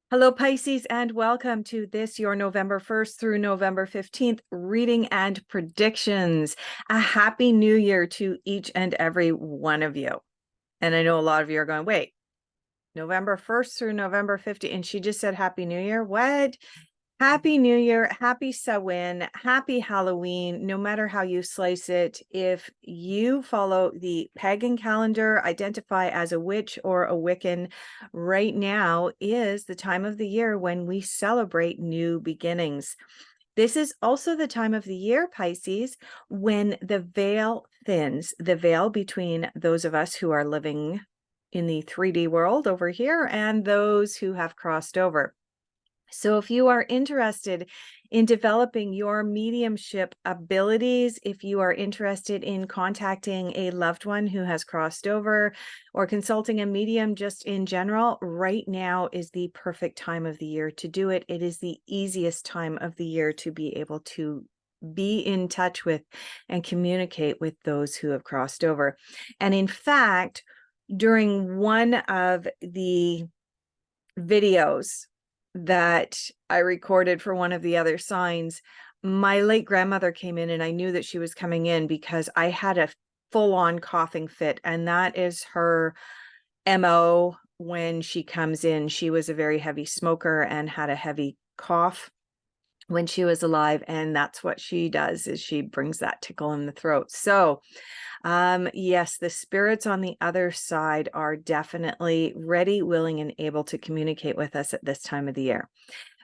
Hello, Pisces, and welcome to this, your November 1st through November 15th reading and predictions. A happy new year to each and every one of you. And I know a lot of you are going, wait, November 1st through November 15th, and she just said happy new year? What? Happy New Year, happy Samhain, happy Halloween, no matter how you slice it. If you follow the pagan calendar, identify as a witch or a Wiccan, right now is the time of the year when we celebrate new beginnings. This is also the time of the year, Pisces, when the veil thins, the veil between those of us who are living in the 3D world over here and those who have crossed over. So if you are interested in developing your mediumship abilities, if you are interested in contacting a loved one who has crossed over or consulting a medium just in general, right now is the perfect time of the year to do it. It is the easiest time of the year to be able to be in touch with and communicate with those who have crossed over. And in fact, during one of the videos that I recorded for one of the other signs, my late grandmother came in and I knew that she was coming in because I had a full-on coughing fit, and that is her MO when she comes in. She was a very heavy smoker and had a heavy cough when she was alive, and that's what she does, is she brings that tickle in the throat. So yes, the spirits on the other side are definitely ready, willing, and able to communicate with us at this time of the year.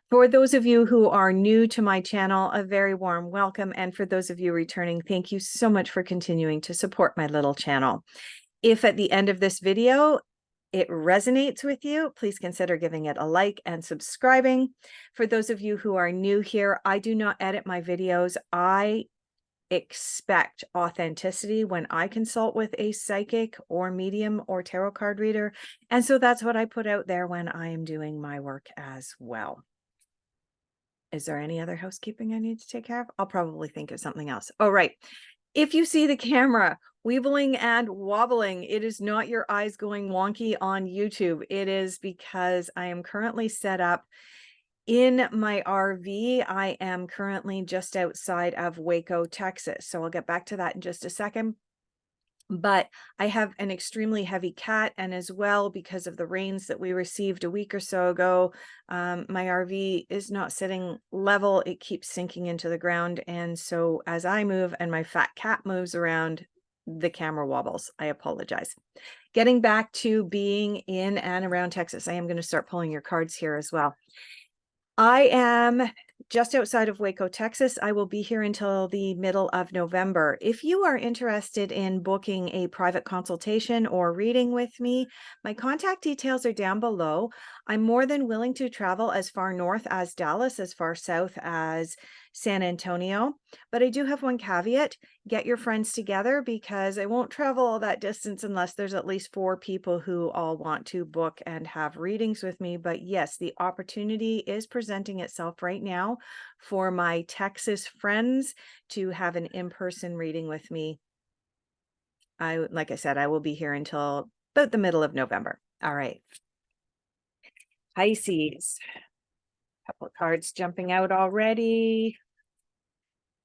For those of you who are new to my channel, a very warm welcome. And for those of you returning, thank you so much for continuing to support my little channel. If at the end of this video, it resonates with you, please consider giving it a like and subscribing. For those of you who are new here, I do not edit my videos. I expect authenticity when I consult with a psychic or medium or tarot card reader. And so that's what I put out there when I am doing my work as well. Is there any other housekeeping I need to take care of? I'll probably think of something else. Oh, right. If you see the camera weebling and wobbling, it is not your eyes going wonky on YouTube. It is because I am currently set up in my RV. I am currently just outside of Waco, Texas. So I'll get back to that in just a second. But I have an extremely heavy cat, and as well, because of the rains that we received a week or so ago, my RV is not sitting level. It keeps sinking into the ground. And so as I move and my fat cat moves around, the camera wobbles. I apologize. Getting back to being in and around Texas, I am going to start pulling your cards here as well. I am just outside of Waco, Texas. I will be here until the middle of November. If you are interested in booking a private consultation or reading with me, my contact details are down below. I'm more than willing to travel as far north as Dallas, as far south as San Antonio. But I do have one caveat: get your friends together, because I won't travel all that distance unless there's at least 4 people who all want to book and have readings with me. But yes, the opportunity is presenting itself right now for my Texas friends to have an in-person reading with me. Like I said, I will be here until about the middle of November. All right. Pisces. Couple of cards jumping out already.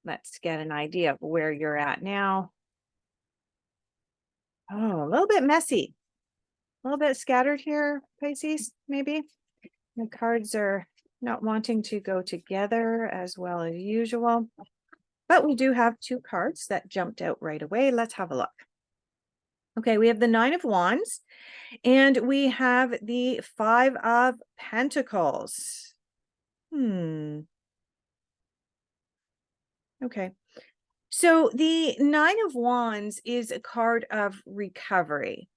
Let's get an idea of where you're at now. Oh, a little bit messy. A little bit scattered here, Pisces, maybe. The cards are not wanting to go together as well as usual. But we do have 2 cards that jumped out right away. Let's have a look. Okay, we have the 9 of Wands, and we have the 5 of Pentacles. Okay. So the 9 of Wands is a card of recovery.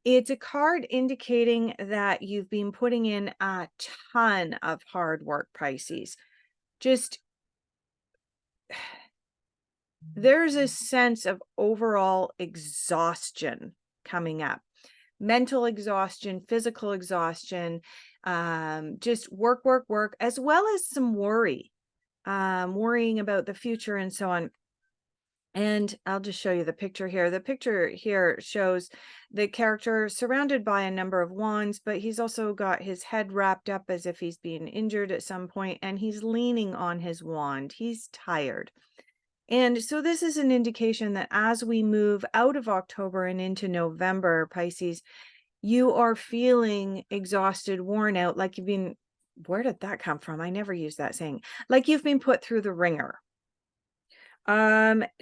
It's a card indicating that you've been putting in a ton of hard work, Pisces. Just there's a sense of overall exhaustion coming up. Mental exhaustion, physical exhaustion, just work, as well as some worry, worrying about the future and so on. And I'll just show you the picture here. The picture here shows the character surrounded by a number of wands, but he's also got his head wrapped up as if he's been injured at some point, and he's leaning on his wand. He's tired. And so this is an indication that as we move out of October and into November, Pisces, you are feeling exhausted, worn out, like you've been, where did that come from? I never use that saying, like you've been put through the ringer.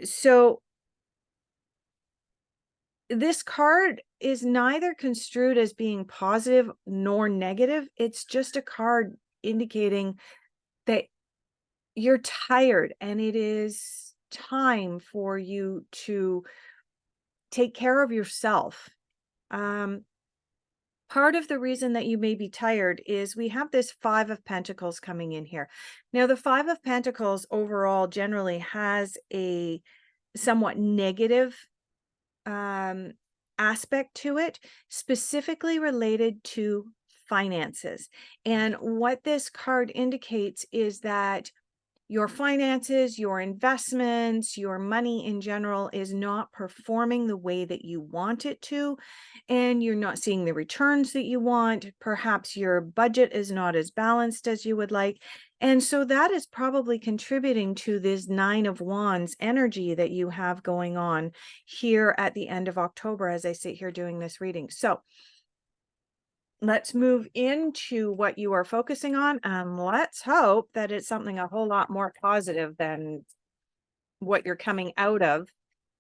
So this card is neither construed as being positive nor negative. It's just a card indicating that you're tired and it is time for you to take care of yourself. Part of the reason that you may be tired is we have this Five of Pentacles coming in here. Now, the Five of Pentacles overall generally has a somewhat negative aspect to it, specifically related to finances. And what this card indicates is that your finances, your investments, your money in general is not performing the way that you want it to, and you're not seeing the returns that you want. Perhaps your budget is not as balanced as you would like. And so that is probably contributing to this Nine of Wands energy that you have going on here at the end of October as I sit here doing this reading. So let's move into what you are focusing on, and let's hope that it's something a whole lot more positive than what you're coming out of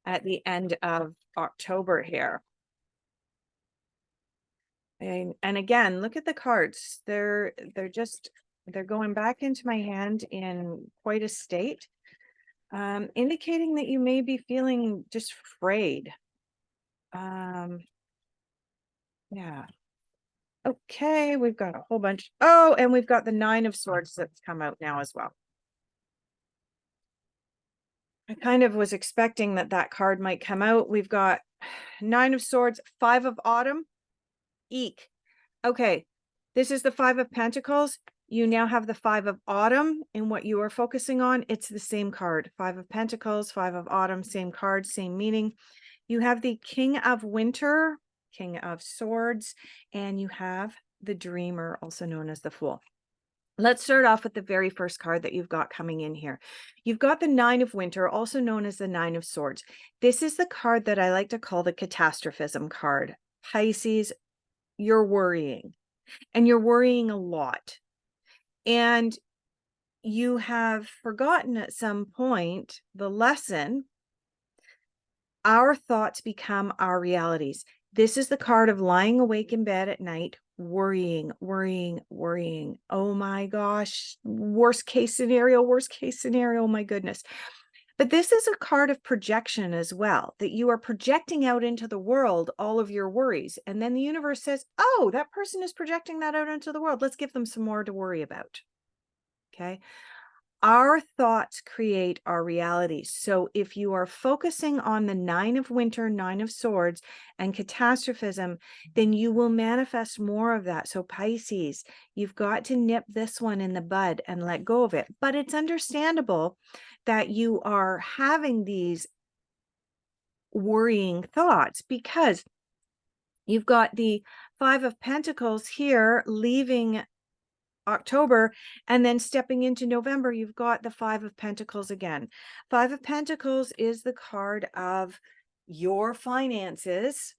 at the end of October here. And again, look at the cards. They're going back into my hand in quite a state, indicating that you may be feeling just frayed. Yeah. Okay, we've got a whole bunch. Oh, and we've got the Nine of Swords that's come out now as well. I kind of was expecting that that card might come out. We've got Nine of Swords, Five of Autumn, Eek. Okay, this is the Five of Pentacles. You now have the Five of Autumn, and what you are focusing on, it's the same card. Five of Pentacles, Five of Autumn, same card, same meaning. You have the King of Winter, King of Swords, and you have the Dreamer, also known as the Fool. Let's start off with the very first card that you've got coming in here. You've got the Nine of Winter, also known as the Nine of Swords. This is the card that I like to call the catastrophism card. Pisces, you're worrying, and you're worrying a lot. And you have forgotten at some point the lesson. Our thoughts become our realities. This is the card of lying awake in bed at night, worrying, worrying, worrying. Oh my gosh, worst case scenario, my goodness. But this is a card of projection as well, that you are projecting out into the world all of your worries. And then the universe says, oh, that person is projecting that out into the world. Let's give them some more to worry about. Okay. Our thoughts create our reality. So if you are focusing on the Nine of Winter, Nine of Swords, and catastrophism, then you will manifest more of that. So Pisces, you've got to nip this one in the bud and let go of it. But it's understandable that you are having these worrying thoughts because you've got the Five of Pentacles here leaving October, and then stepping into November, you've got the Five of Pentacles again. Five of Pentacles is the card of your finances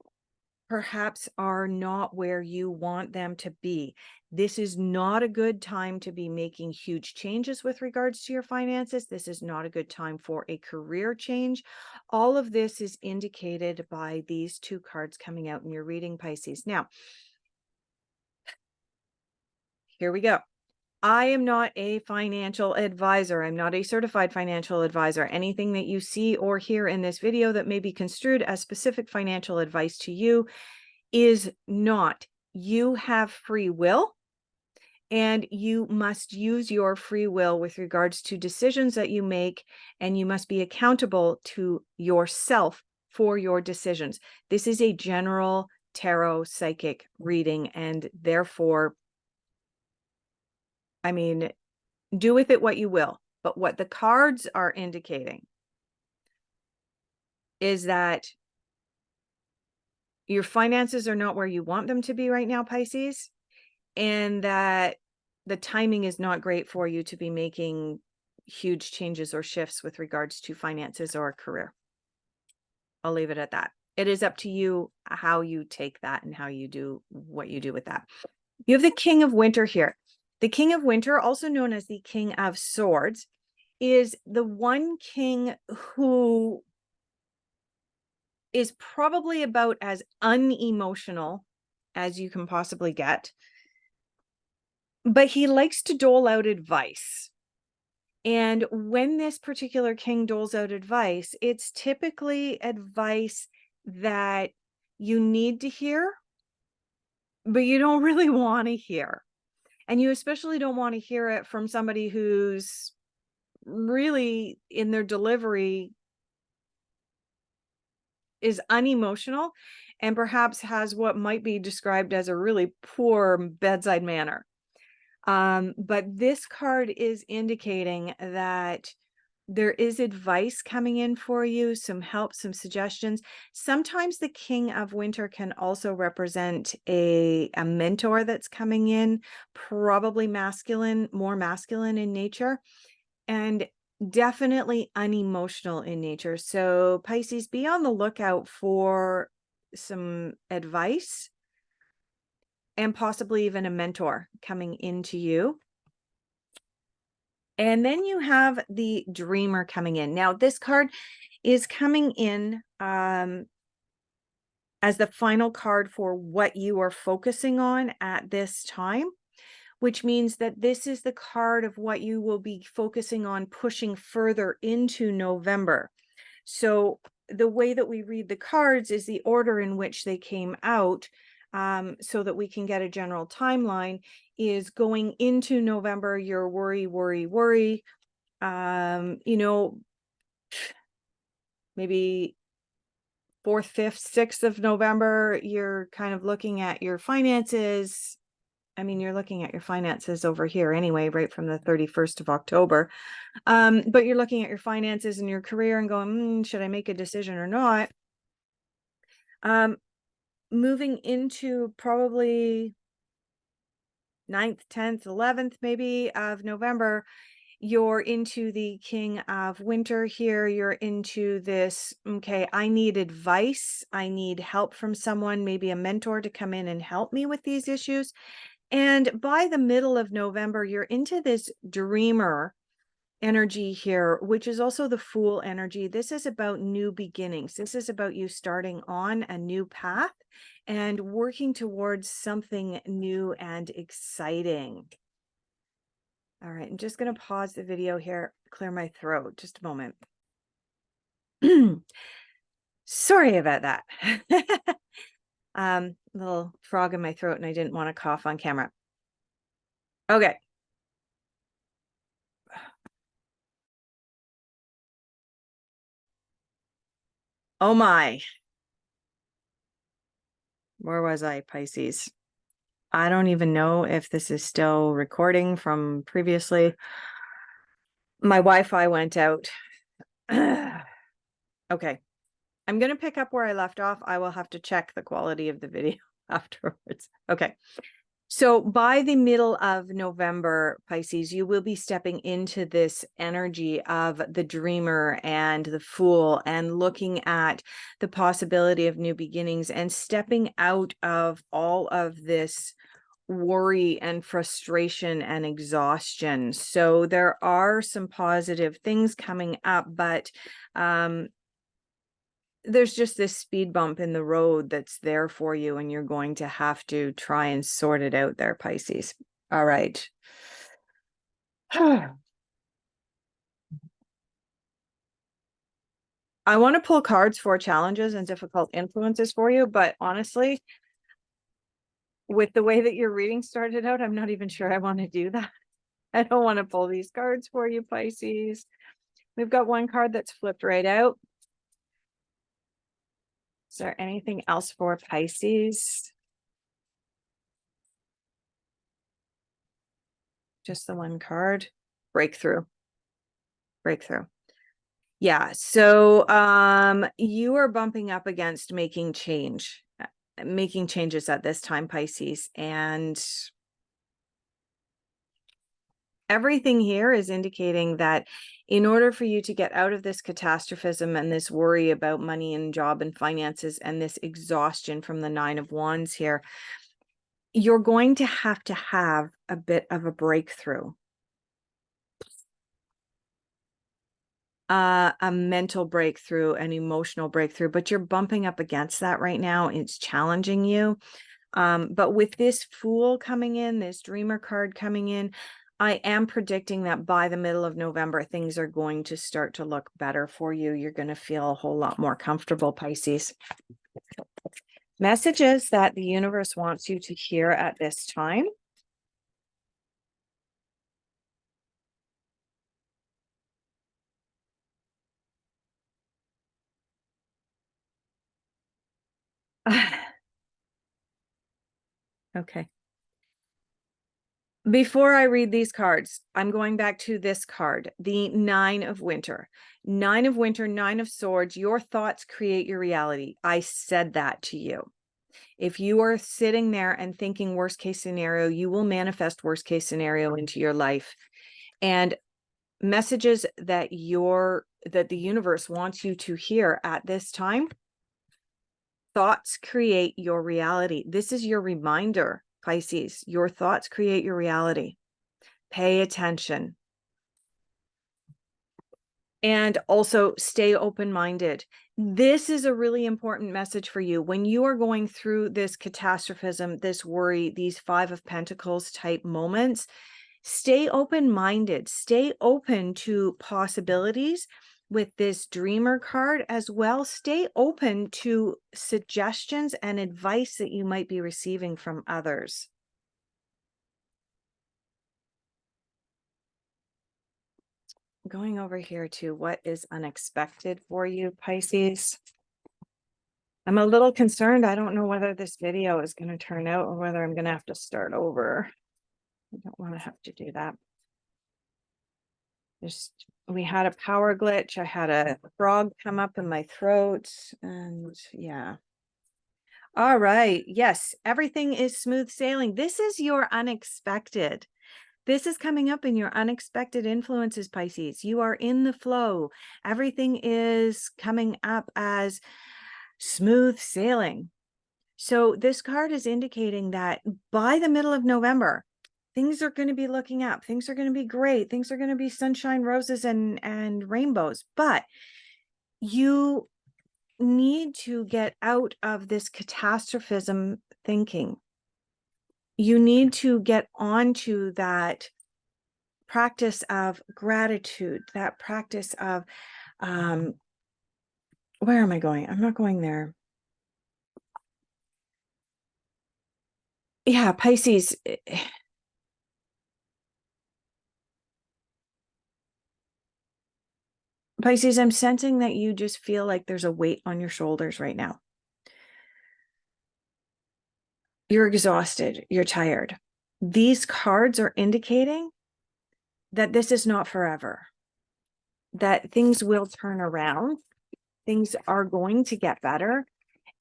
perhaps are not where you want them to be. This is not a good time to be making huge changes with regards to your finances. This is not a good time for a career change. All of this is indicated by these two cards coming out in your reading, Pisces. Now, here we go. I am not a financial advisor. I'm not a certified financial advisor. Anything that you see or hear in this video that may be construed as specific financial advice to you is not. You have free will, and you must use your free will with regards to decisions that you make, and you must be accountable to yourself for your decisions. This is a general tarot psychic reading, and therefore, I mean, do with it what you will, but what the cards are indicating is that your finances are not where you want them to be right now, Pisces, and that the timing is not great for you to be making huge changes or shifts with regards to finances or career. I'll leave it at that. It is up to you how you take that and how you do what you do with that. You have the King of Winter here. The King of Winter, also known as the King of Swords, is the one king who is probably about as unemotional as you can possibly get, but he likes to dole out advice. And when this particular king doles out advice, it's typically advice that you need to hear, but you don't really want to hear. And you especially don't want to hear it from somebody who's really in their delivery is unemotional and perhaps has what might be described as a really poor bedside manner. But this card is indicating that there is advice coming in for you, some help, some suggestions. Sometimes the King of Winter can also represent a mentor that's coming in, probably masculine, more masculine in nature, and definitely unemotional in nature. So Pisces, be on the lookout for some advice and possibly even a mentor coming into you. And then you have the Dreamer coming in. Now, this card is coming in as the final card for what you are focusing on at this time, which means that this is the card of what you will be focusing on pushing further into November. So the way that we read the cards is the order in which they came out, so that we can get a general timeline, is going into November, you're worry. You know, maybe 4th, 5th, 6th of November, you're kind of looking at your finances. I mean, you're looking at your finances over here anyway, right from the 31st of October. But you're looking at your finances and your career and going, should I make a decision or not? Moving into probably 9th, 10th, 11th, maybe of November, you're into the King of Winter here. You're into this, okay, I need advice. I need help from someone, maybe a mentor to come in and help me with these issues. And by the middle of November, you're into this Dreamer energy here, which is also the Fool energy. This is about new beginnings. This is about you starting on a new path and working towards something new and exciting. All right, I'm just going to pause the video here, clear my throat, just a moment. Sorry about that. Little frog in my throat and I didn't want to cough on camera. Okay. Oh my. Where was I, Pisces? I don't even know if this is still recording from previously. My Wi-Fi went out. Okay. I'm going to pick up where I left off. I will have to check the quality of the video afterwards. Okay. So by the middle of November, Pisces, you will be stepping into this energy of the Dreamer and the Fool and looking at the possibility of new beginnings and stepping out of all of this worry and frustration and exhaustion. So there are some positive things coming up, but there's just this speed bump in the road that's there for you, and you're going to have to try and sort it out there, Pisces. All right. I want to pull cards for challenges and difficult influences for you, but honestly, with the way that your reading started out, I'm not even sure I want to do that. I don't want to pull these cards for you, Pisces. We've got one card that's flipped right out. Is there anything else for Pisces? Just the one card. Breakthrough. Breakthrough. Yeah. So you are bumping up against making changes at this time, Pisces. And everything here is indicating that in order for you to get out of this catastrophism and this worry about money and job and finances and this exhaustion from the Nine of Wands here, you're going to have a bit of a breakthrough. A mental breakthrough, an emotional breakthrough, but you're bumping up against that right now. It's challenging you. But with this Fool coming in, this Dreamer card coming in, I am predicting that by the middle of November, things are going to start to look better for you. You're going to feel a whole lot more comfortable, Pisces. Messages that the universe wants you to hear at this time. Okay. Before I read these cards, I'm going back to this card, the Nine of Winter. Nine of Winter, Nine of Swords, your thoughts create your reality. I said that to you. If you are sitting there and thinking worst case scenario, you will manifest worst case scenario into your life. And messages that the universe wants you to hear at this time, thoughts create your reality. This is your reminder, Pisces. Your thoughts create your reality. Pay attention. And also stay open-minded. This is a really important message for you. When you are going through this catastrophism, this worry, these Five of Pentacles type moments, stay open-minded. Stay open to possibilities with this Dreamer card as well. Stay open to suggestions and advice that you might be receiving from others. Going over here to what is unexpected for you, Pisces. I'm a little concerned. I don't know whether this video is going to turn out or whether I'm going to have to start over. I don't want to have to do that. We had a power glitch. I had a frog come up in my throat, and yeah. All right. Yes, everything is smooth sailing. This is your unexpected. This is coming up in your unexpected influences, Pisces. You are in the flow. Everything is coming up as smooth sailing. So this card is indicating that by the middle of November, things are going to be looking up. Things are going to be great. Things are going to be sunshine, roses, and rainbows. But you need to get out of this catastrophism thinking. You need to get onto that practice of gratitude, that practice of, where am I going? I'm not going there. Yeah, Pisces. Pisces, I'm sensing that you just feel like there's a weight on your shoulders right now. You're exhausted. You're tired. These cards are indicating that this is not forever, that things will turn around. Things are going to get better.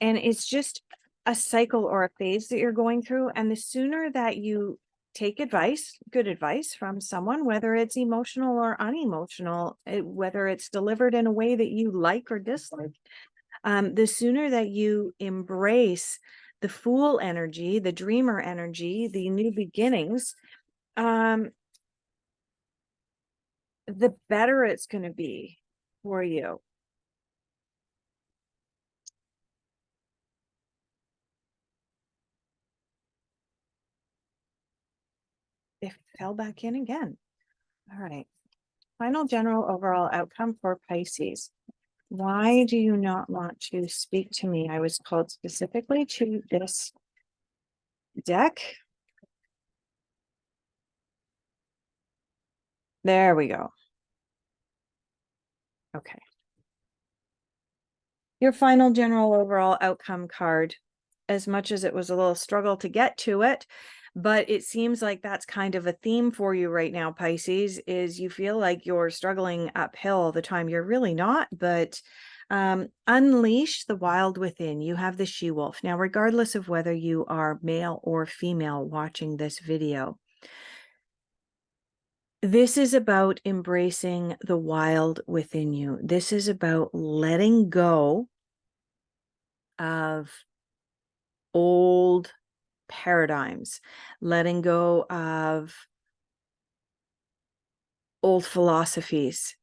And it's just a cycle or a phase that you're going through. And the sooner that you take advice, good advice from someone, whether it's emotional or unemotional, whether it's delivered in a way that you like or dislike, the sooner that you embrace the Fool energy, the Dreamer energy, the new beginnings, the better it's going to be for you. It fell back in again. All right. Final general overall outcome for Pisces. Why do you not want to speak to me? I was called specifically to this deck. There we go. Okay. Your final general overall outcome card, as much as it was a little struggle to get to it, But it seems like that's kind of a theme for you right now, Pisces, is you feel like you're struggling uphill all the time. You're really not, but unleash the wild within. You have the she-wolf. Now, regardless of whether you are male or female watching this video, this is about embracing the wild within you. This is about letting go of old paradigms, letting go of old philosophies.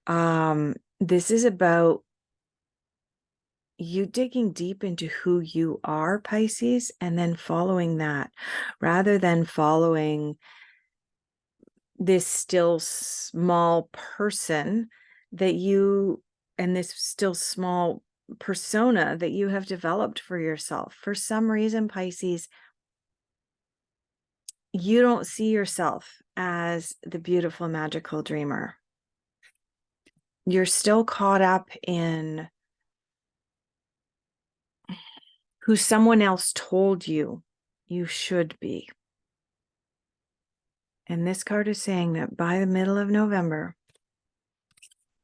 This is about you digging deep into who you are, Pisces, and then following that rather than following this still small person that you and this still small persona that you have developed for yourself. For some reason, Pisces, you don't see yourself as the beautiful, magical dreamer. You're still caught up in who someone else told you you should be. And this card is saying that by the middle of November,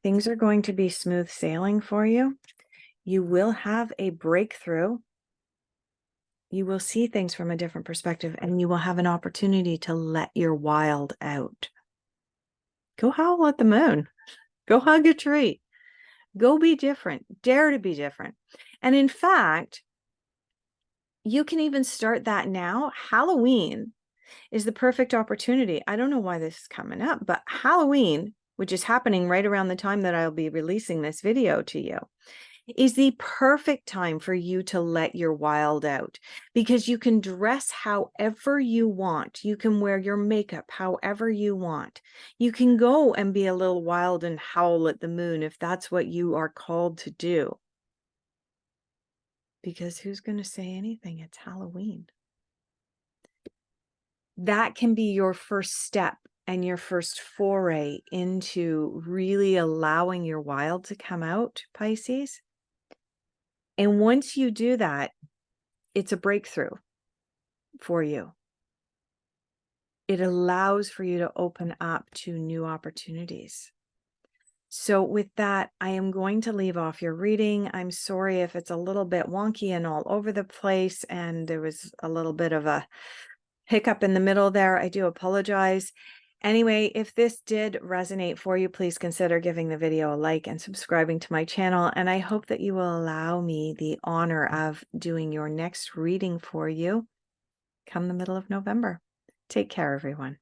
things are going to be smooth sailing for you. You will have a breakthrough. You will see things from a different perspective, and you will have an opportunity to let your wild out. Go howl at the moon. Go hug a tree. Go be different. Dare to be different. And in fact, you can even start that now. Halloween is the perfect opportunity. I don't know why this is coming up, but Halloween, which is happening right around the time that I'll be releasing this video to you, is the perfect time for you to let your wild out, because you can dress however you want. You can wear your makeup however you want. You can go and be a little wild and howl at the moon if that's what you are called to do. Because who's going to say anything? It's Halloween. That can be your first step and your first foray into really allowing your wild to come out, Pisces. And once you do that, it's a breakthrough for you. It allows for you to open up to new opportunities. So with that, I am going to leave off your reading. I'm sorry if it's a little bit wonky and all over the place, and there was a little bit of a hiccup in the middle there. I do apologize. Anyway, if this did resonate for you, please consider giving the video a like and subscribing to my channel. And I hope that you will allow me the honor of doing your next reading for you come the middle of November. Take care, everyone.